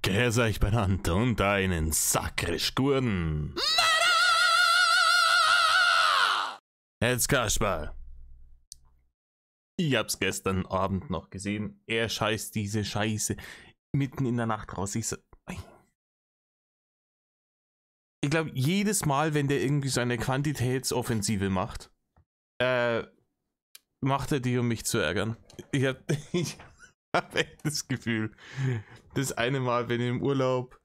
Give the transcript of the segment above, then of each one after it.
Grüß euch benannt und einen sakrisch guten. Jetzt Kasperl. Ich hab's gestern Abend noch gesehen. Er scheißt diese Scheiße mitten in der Nacht raus. Ich glaube, jedes Mal, wenn der irgendwie so eine Quantitätsoffensive macht, macht er die, um mich zu ärgern. Ich hab echt das Gefühl, das eine Mal bin ich im Urlaub,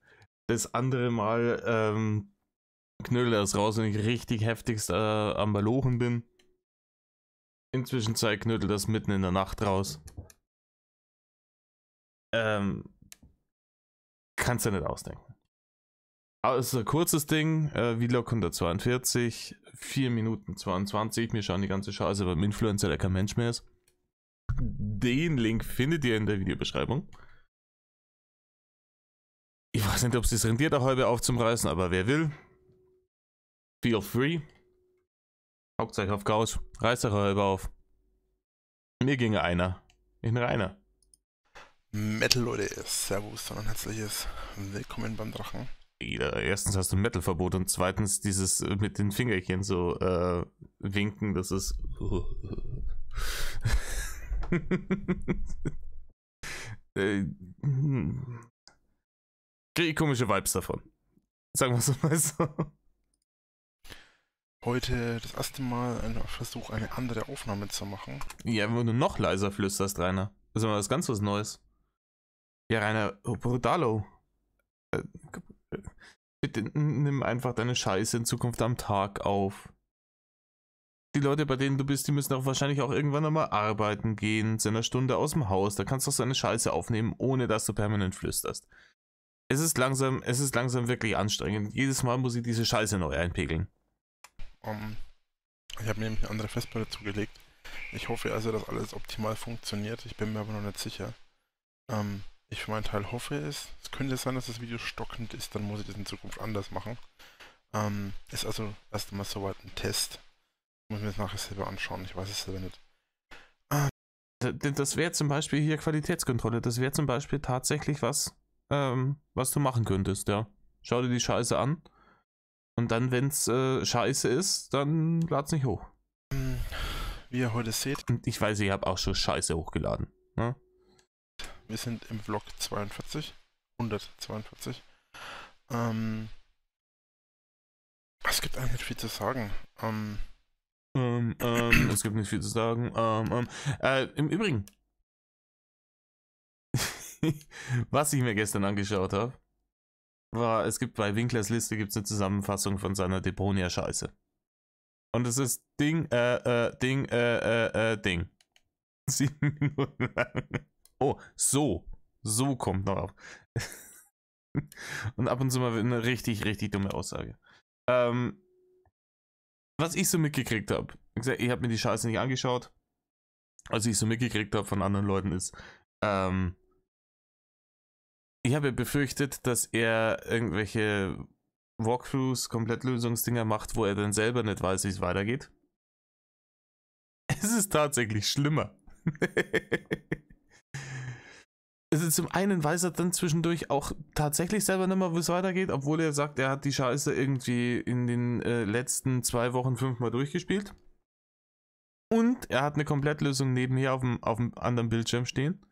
das andere Mal knüllt er es raus und ich richtig heftigst am Malochen bin. Inzwischen knüllt er das mitten in der Nacht raus. Kannst du nicht ausdenken. Aber es ist ein kurzes Ding, Vlog 142, 4 Minuten 22. Wir schauen die ganze Scheiße beim Influencer, der kein Mensch mehr ist. Den Link findet ihr in der Videobeschreibung. Ich weiß nicht, ob es sich rentiert, eine halbe aufzureißen, aber wer will, feel free. Hockt euch auf Couch, reißt euch eine halbe auf. Mir ginge einer. In Rainer. Metal Leute, servus und ein herzliches Willkommen beim Drachen. Erstens hast du ein Metal-Verbot und zweitens dieses mit den Fingerchen so winken, das ist... Kriege ich komische Vibes davon. Sagen wir es mal so. Heute das erste Mal ein Versuch, eine andere Aufnahme zu machen. Ja, wenn du noch leiser flüsterst, Rainer. Das ist mal was ganz was Neues. Ja, Rainer, brutalo. Bitte nimm einfach deine Scheiße in Zukunft am Tag auf. Die Leute, bei denen du bist, die müssen auch wahrscheinlich auch irgendwann einmal arbeiten gehen, zu einer Stunde aus dem Haus. Da kannst du auch so eine Scheiße aufnehmen, ohne dass du permanent flüsterst. Es ist langsam wirklich anstrengend. Jedes Mal muss ich diese Scheiße neu einpegeln. Ich habe mir nämlich eine andere Festplatte zugelegt. Ich hoffe also, dass alles optimal funktioniert. Ich bin mir aber noch nicht sicher. Ich für meinen Teil hoffe es. Es könnte sein, dass das Video stockend ist, dann muss ich das in Zukunft anders machen. Ist also erst einmal soweit ein Test. Muss mir das nachher selber anschauen, ich weiß es selber nicht. Das wäre zum Beispiel hier Qualitätskontrolle. Das wäre zum Beispiel tatsächlich was, was du machen könntest, ja. Schau dir die Scheiße an. Und dann, wenn es scheiße ist, dann lad's nicht hoch. Wie ihr heute seht. Und ich weiß, ich habe auch schon Scheiße hochgeladen. Ne? Wir sind im Vlog 142. Es gibt eigentlich nicht viel zu sagen. Es gibt nicht viel zu sagen. Im Übrigen, was ich mir gestern angeschaut habe, war, es gibt bei Winklers Liste gibt's eine Zusammenfassung von seiner Deponia-Scheiße. Und es ist Ding. 7 Minuten lang. Oh, so kommt noch auf. Und ab und zu mal eine richtig, richtig dumme Aussage. Was ich so mitgekriegt habe, ich habe mir die Scheiße nicht angeschaut, was ich so mitgekriegt habe von anderen Leuten ist, ich habe befürchtet, dass er irgendwelche Walkthroughs, Komplettlösungsdinger macht, wo er dann selber nicht weiß, wie es weitergeht. Es ist tatsächlich schlimmer. Also zum einen weiß er dann zwischendurch auch tatsächlich selber nicht mehr, wie es weitergeht, obwohl er sagt, er hat die Scheiße irgendwie in den letzten 2 Wochen 5-mal durchgespielt. Und er hat eine Komplettlösung nebenher auf dem anderen Bildschirm stehen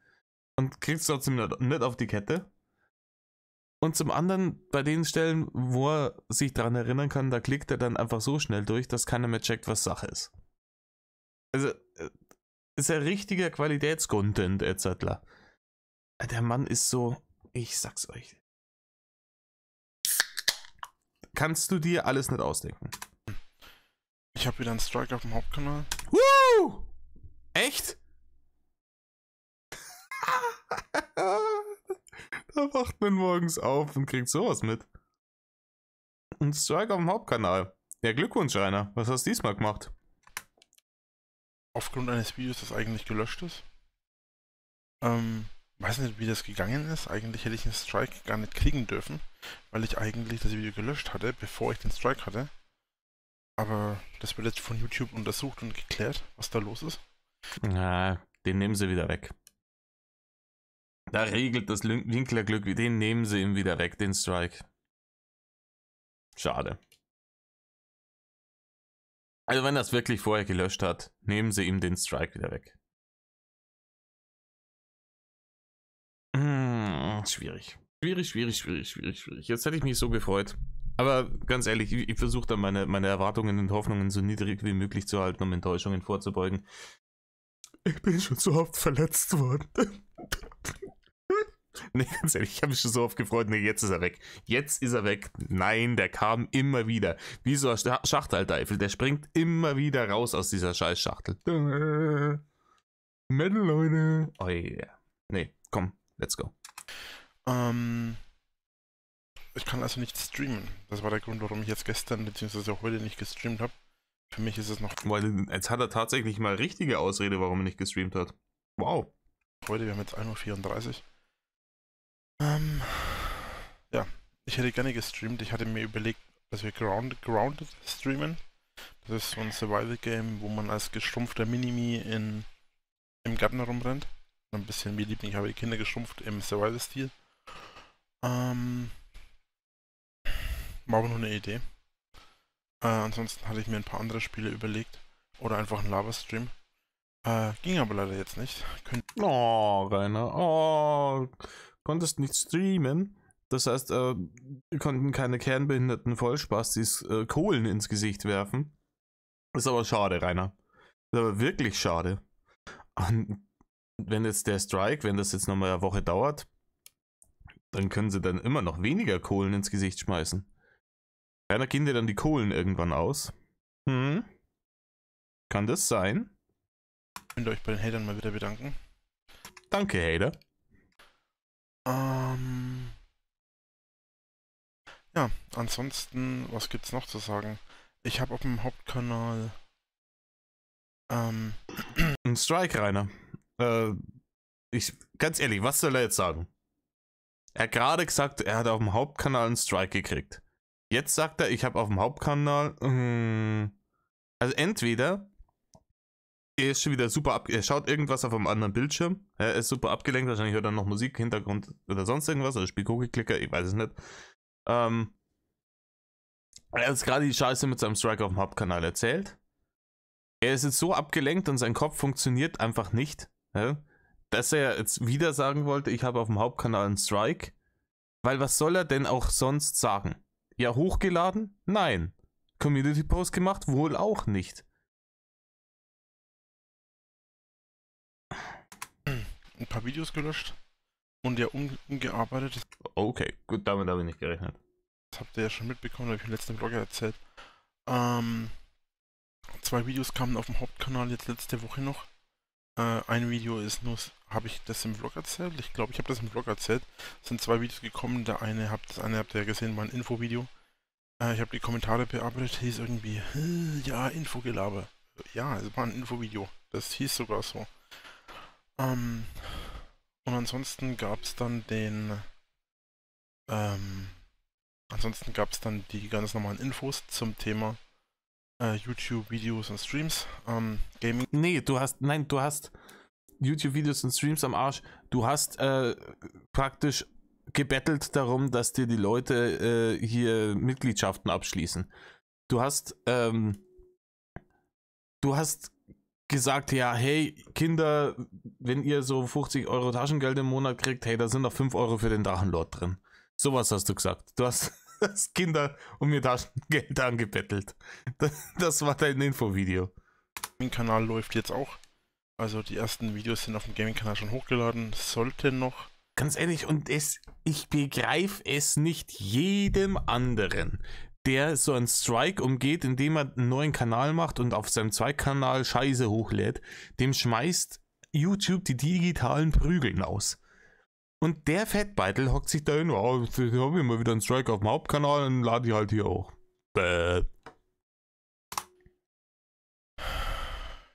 und kriegt es trotzdem nicht auf die Kette. Und zum anderen, bei den Stellen, wo er sich daran erinnern kann, da klickt er dann einfach so schnell durch, dass keiner mehr checkt, was Sache ist. Also, ist ja richtiger Qualitätscontent, etc. Der Mann ist so, ich sag's euch. Kannst du dir alles nicht ausdenken. Ich habe wieder einen Strike auf dem Hauptkanal. Woo! Echt? Da wacht man morgens auf und kriegt sowas mit. Ein Strike auf dem Hauptkanal. Ja, Glückwunsch, Rainer. Was hast du diesmal gemacht? Aufgrund eines Videos, das eigentlich gelöscht ist. Weiß nicht, wie das gegangen ist. Eigentlich hätte ich den Strike gar nicht kriegen dürfen, weil ich eigentlich das Video gelöscht hatte, bevor ich den Strike hatte. Aber das wird jetzt von YouTube untersucht und geklärt, was da los ist. Na, den nehmen sie wieder weg. Da regelt das Winklerglück, den nehmen sie ihm wieder weg, den Strike. Schade. Also wenn er es wirklich vorher gelöscht hat, nehmen sie ihm den Strike wieder weg. Schwierig. Schwierig. Jetzt hätte ich mich so gefreut. Aber ganz ehrlich, ich versuche dann meine Erwartungen und Hoffnungen so niedrig wie möglich zu halten, um Enttäuschungen vorzubeugen. Ich bin schon so oft verletzt worden. Nee, ganz ehrlich, ich habe mich schon so oft gefreut. Nee, jetzt ist er weg. Jetzt ist er weg. Nein, der kam immer wieder. Wie so ein Schachtelteufel. Der springt immer wieder raus aus dieser scheiß Schachtel. Metal, Leute. Oh yeah. Nee, komm, let's go. Ich kann also nicht streamen. Das war der Grund, warum ich jetzt gestern bzw. auch heute nicht gestreamt habe. Für mich ist es noch... Weil jetzt hat er tatsächlich mal richtige Ausrede, warum er nicht gestreamt hat. Wow. Heute, wir haben jetzt 1:34 Uhr. Ja, ich hätte gerne gestreamt. Ich hatte mir überlegt, dass wir Grounded streamen. Das ist so ein Survival-Game, wo man als geschrumpfter Minimi im Garten herumrennt. Ein bisschen wie Liebling, ich habe die Kinder geschrumpft im Survival-Stil. War aber nur eine Idee. Ansonsten hatte ich mir ein paar andere Spiele überlegt. Oder einfach einen Lava-Stream. Ging aber leider jetzt nicht. Oh, Rainer. Oh, konntest nicht streamen. Das heißt, wir konnten keine kernbehinderten Vollspastis Kohlen ins Gesicht werfen. Ist aber schade, Rainer. Ist aber wirklich schade. Und wenn jetzt der Strike, wenn das jetzt nochmal eine Woche dauert, dann können sie dann immer noch weniger Kohlen ins Gesicht schmeißen. Keiner gehen dir dann die Kohlen irgendwann aus. Kann das sein? Ich möchte euch bei den Hatern mal wieder bedanken. Danke, Hater. Ja, ansonsten, was gibt's noch zu sagen? Ich habe auf dem Hauptkanal ein Strike, Rainer. Ganz ehrlich, was soll er jetzt sagen? Er hat gerade gesagt, er hat auf dem Hauptkanal einen Strike gekriegt. Jetzt sagt er, ich habe auf dem Hauptkanal... also entweder er ist schon wieder super er schaut irgendwas auf einem anderen Bildschirm. Er ist super abgelenkt, wahrscheinlich hört er noch Musik, Hintergrund oder sonst irgendwas, oder spielt Kugelklicker, ich weiß es nicht. Er hat jetzt gerade die Scheiße mit seinem Strike auf dem Hauptkanal erzählt. Er ist jetzt so abgelenkt und sein Kopf funktioniert einfach nicht, dass er jetzt wieder sagen wollte, ich habe auf dem Hauptkanal einen Strike. Weil was soll er denn auch sonst sagen? Ja, hochgeladen? Nein. Community Post gemacht? Wohl auch nicht. ein paar Videos gelöscht und ja umgearbeitet. Okay, gut, damit habe ich nicht gerechnet. Das habt ihr ja schon mitbekommen, habe ich im letzten Vlog erzählt. 2 Videos kamen auf dem Hauptkanal jetzt letzte Woche noch. Ein Video ist nur, habe ich das im Vlog erzählt? Ich glaube, ich habe das im Vlog erzählt. Es sind 2 Videos gekommen. Das eine habt ihr ja gesehen, war ein Infovideo. Ich habe die Kommentare bearbeitet, hieß irgendwie, ja, Infogelaber. Ja, es war ein Infovideo. Das hieß sogar so. Und ansonsten gab es dann die ganz normalen Infos zum Thema YouTube-Videos und Streams, Gaming. Nee, du hast YouTube-Videos und Streams am Arsch. Du hast praktisch gebettelt darum, dass dir die Leute hier Mitgliedschaften abschließen. Du hast gesagt, ja, hey, Kinder, wenn ihr so 50 Euro Taschengeld im Monat kriegt, hey, da sind noch 5 Euro für den Drachenlord drin. Sowas hast du gesagt. Du hast Kinder um ihr Taschengeld angebettelt. Das war dein Infovideo. Gaming-Kanal läuft jetzt auch. Also die ersten Videos sind auf dem Gaming-Kanal schon hochgeladen. Sollte noch. Ganz ehrlich, und ich begreife es nicht jedem anderen, der so einen Strike umgeht, indem er einen neuen Kanal macht und auf seinem Zweitkanal Scheiße hochlädt, dem schmeißt YouTube die digitalen Prügeln aus. Und der Fettbeitel hockt sich da hin, oh, jetzt habe ich mal wieder einen Strike auf dem Hauptkanal und lade ich halt hier hoch.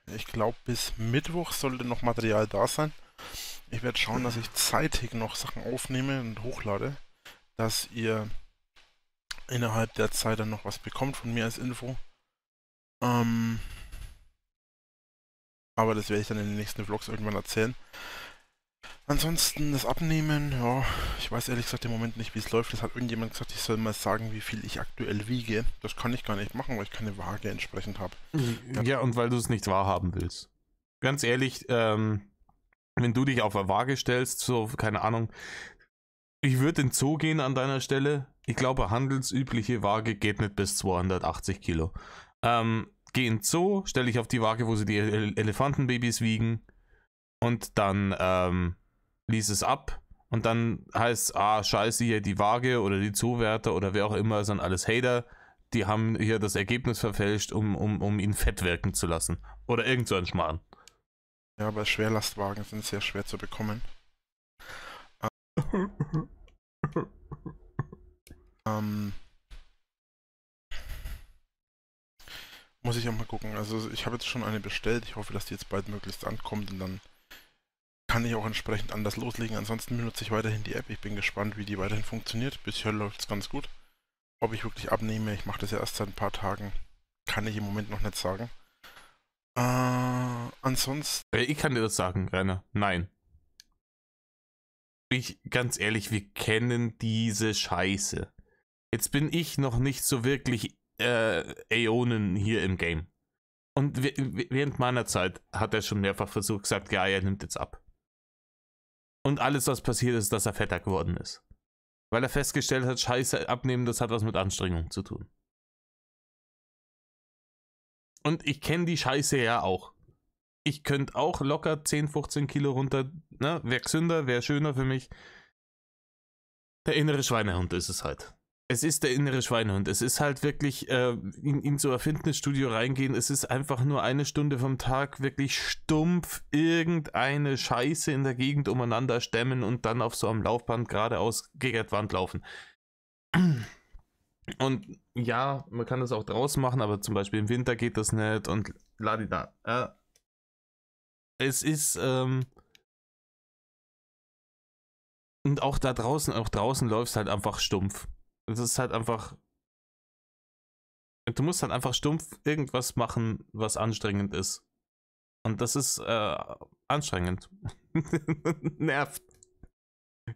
Ich glaube, bis Mittwoch sollte noch Material da sein. Ich werde schauen, dass ich zeitig noch Sachen aufnehme und hochlade, dass ihr innerhalb der Zeit dann noch was bekommt von mir als Info. Aber das werde ich dann in den nächsten Vlogs irgendwann erzählen. Ansonsten das Abnehmen, ja, ich weiß ehrlich gesagt im Moment nicht, wie es läuft. Es hat irgendjemand gesagt, ich soll mal sagen, wie viel ich aktuell wiege. Das kann ich gar nicht machen, weil ich keine Waage entsprechend habe. Ja, Ja, und weil du es nicht wahrhaben willst. Ganz ehrlich, wenn du dich auf eine Waage stellst, so, keine Ahnung, ich würde in den Zoo gehen an deiner Stelle. Ich glaube, handelsübliche Waage geht nicht bis 280 Kilo. Geh in den Zoo, stell dich auf die Waage, wo sie die Elefantenbabys wiegen und dann lies es ab und dann heißt, scheiße, hier die Waage oder die Zoowärter oder wer auch immer, sind alles Hater, die haben hier das Ergebnis verfälscht, um ihn fett wirken zu lassen. Oder irgend so ein Schmarrn. ja, aber Schwerlastwagen sind sehr schwer zu bekommen. Ähm, muss ich auch mal gucken. Also ich habe jetzt schon eine bestellt. Ich hoffe, dass die jetzt bald möglichst ankommt und dann kann ich auch entsprechend anders loslegen. Ansonsten benutze ich weiterhin die App. Ich bin gespannt, wie die weiterhin funktioniert. Bisher läuft es ganz gut. Ob ich wirklich abnehme, ich mache das ja erst seit ein paar Tagen, kann ich im Moment noch nicht sagen. Ansonsten. Ich kann dir das sagen, Rainer. Nein. Ganz ehrlich, wir kennen diese Scheiße. Jetzt bin ich noch nicht so wirklich Äonen hier im Game. Und während meiner Zeit hat er schon mehrfach versucht, gesagt, ja, er nimmt jetzt ab. Und alles, was passiert ist, dass er fetter geworden ist. Weil er festgestellt hat, Scheiße, abnehmen, das hat was mit Anstrengung zu tun. Und ich kenne die Scheiße ja auch. Ich könnte auch locker 10, 15 Kilo runter, ne? Wäre gesünder, wäre schöner für mich. Der innere Schweinehund ist es halt. Es ist der innere Schweinehund. Es ist halt wirklich in so ein Fitnessstudio reingehen. Es ist einfach nur eine Stunde vom Tag wirklich stumpf irgendeine Scheiße in der Gegend umeinander stemmen und dann auf so einem Laufband geradeaus gegen die Wand laufen. Und ja, man kann das auch draußen machen, aber zum Beispiel im Winter geht das nicht und ladida. Es ist und auch draußen läufst halt einfach stumpf. Es ist halt einfach. Du musst halt einfach stumpf irgendwas machen, was anstrengend ist. Und das ist anstrengend. Nervt.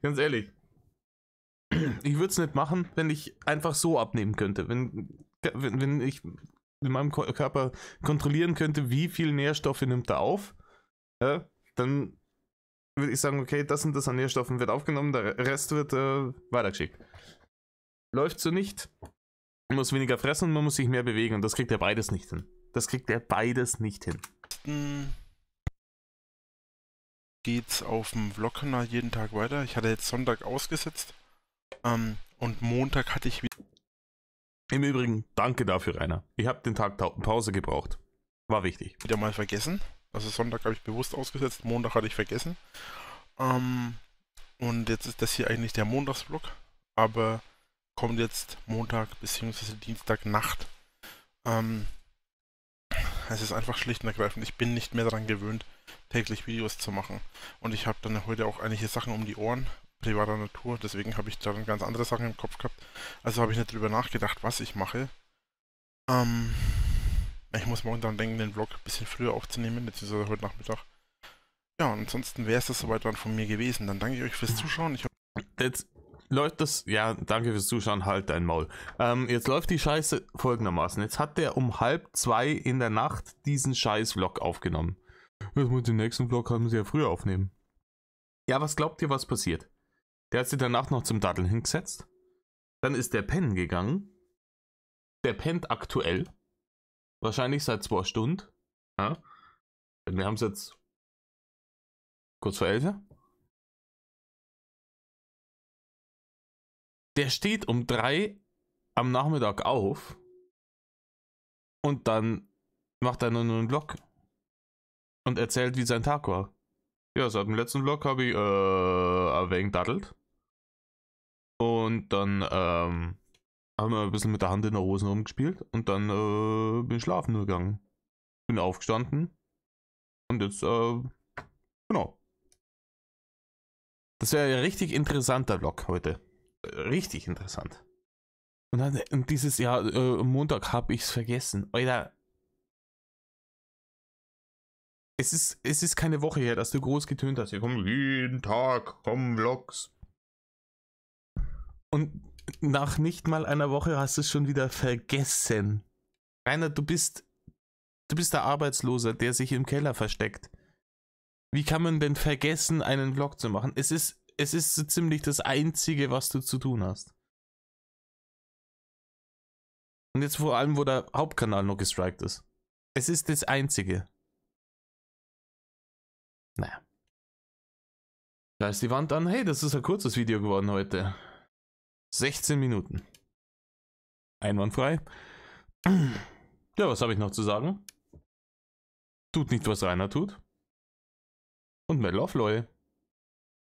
Ganz ehrlich. Ich würde es nicht machen, wenn ich einfach so abnehmen könnte. Wenn ich in meinem Körper kontrollieren könnte, wie viel Nährstoffe nimmt er auf, dann würde ich sagen, okay, das und das an Nährstoffen wird aufgenommen, der Rest wird weitergeschickt. Läuft so nicht. Man muss weniger fressen und man muss sich mehr bewegen und das kriegt er beides nicht hin. Geht's auf dem Vlog-Kanal jeden Tag weiter. Ich hatte jetzt Sonntag ausgesetzt. Und Montag hatte ich wieder. Im Übrigen, danke dafür, Rainer. Ich habe den Tag Pause gebraucht. War wichtig. Wieder mal vergessen. Also Sonntag habe ich bewusst ausgesetzt, Montag hatte ich vergessen. Und jetzt ist das hier eigentlich der Montagsvlog. Aber kommt jetzt Montag bzw. Dienstagnacht. Es ist einfach schlicht und ergreifend. Ich bin nicht mehr daran gewöhnt, täglich Videos zu machen. Und ich habe dann heute auch einige Sachen um die Ohren, privater Natur. Deswegen habe ich dann ganz andere Sachen im Kopf gehabt. Also habe ich nicht drüber nachgedacht, was ich mache. Ich muss morgen daran denken, den Vlog ein bisschen früher aufzunehmen, beziehungsweise heute Nachmittag. Ja, und ansonsten wäre es das soweit dann von mir gewesen. Dann danke ich euch fürs Zuschauen. Jetzt läuft das, ja, danke fürs Zuschauen, halt dein Maul. Jetzt läuft die Scheiße folgendermaßen. Jetzt hat der um 1:30 in der Nacht diesen Scheiß-Vlog aufgenommen. Jetzt muss den nächsten Vlog haben sie ja früher aufnehmen. Ja, was glaubt ihr, was passiert? Der hat sich danach noch zum Datteln hingesetzt. Dann ist der pennen gegangen. Der pennt aktuell. Wahrscheinlich seit 2 Stunden. Ja? Wir haben es jetzt kurz vor 11. Der steht um 3 am Nachmittag auf und dann macht er nur einen Vlog und erzählt, wie sein Tag war. Ja, seit dem letzten Vlog habe ich ein wenig daddelt. Und dann haben wir ein bisschen mit der Hand in der Hose rumgespielt und dann bin ich schlafen gegangen. Bin aufgestanden und jetzt, genau. Das wäre ein richtig interessanter Vlog heute. Richtig interessant. Und dieses Jahr, Montag habe ich es vergessen. Alter. Es ist keine Woche her, dass du groß getönt hast. Hier kommen jeden Tag, kommen Vlogs. Und nach nicht mal einer Woche hast du es schon wieder vergessen. Rainer, du bist der Arbeitslose, der sich im Keller versteckt. Wie kann man denn vergessen, einen Vlog zu machen? Es ist so ziemlich das Einzige, was du zu tun hast. Und jetzt vor allem, wo der Hauptkanal noch gestrikt ist. Es ist das Einzige. Naja. Da ist die Wand an. Hey, das ist ein kurzes Video geworden heute. 16 Minuten. Einwandfrei. Ja, was habe ich noch zu sagen? Tut nicht, was Rainer tut. Und Mel auf Loy.